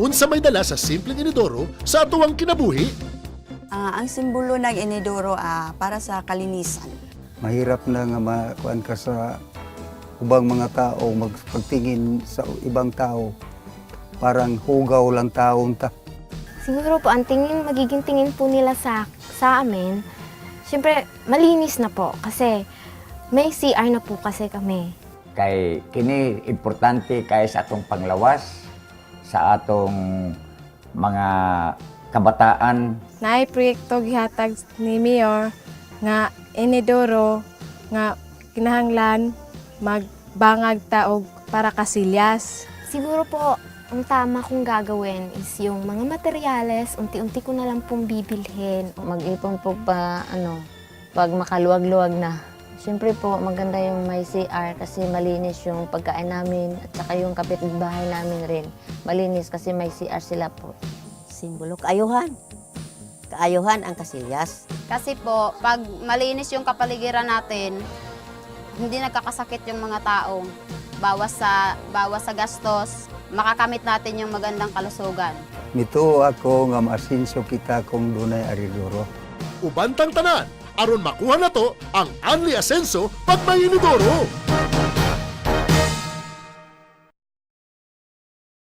unsa may dala sa simpleng inidoro sa atuang kinabuhi. Ang simbolo ng inidoro para sa kalinisan. Mahirap na nga makuan ka sa ubang mga tao, magpagtingin sa ibang tao. Parang hugaw lang taong ta. Siguro po, ang magiging tingin po nila sa amin, siyempre, malinis na po kasi may CR na po kasi kami. Kay kini importante kay sa atong panglawas, sa atong mga kabataan. Naay proyekto gihatag ni Mayor nga inidoro nga kinahanglan magbangag taog para kasilyas. Siguro po, ang tama kong gagawin is yung mga materyales, unti-unti ko na lang pong bibilhin. Mag-ipon po pag makaluwag-luwag na. Siyempre po, maganda yung may CR kasi malinis yung pagkain namin at saka yung kapitbahay namin rin. Malinis kasi may CR sila po. Simbolo, kaayuhan. Kaayuhan ang kasilyas. Kasi po, pag malinis yung kapaligiran natin, hindi nagkakasakit yung mga tao. Bawas sa gastos, makakamit natin yung magandang kalusugan. Mito ako nga masinso kita kung dunay aridoro. Ubantang tanan, aron makuha na to ang Anli Asenso pag may inidoro.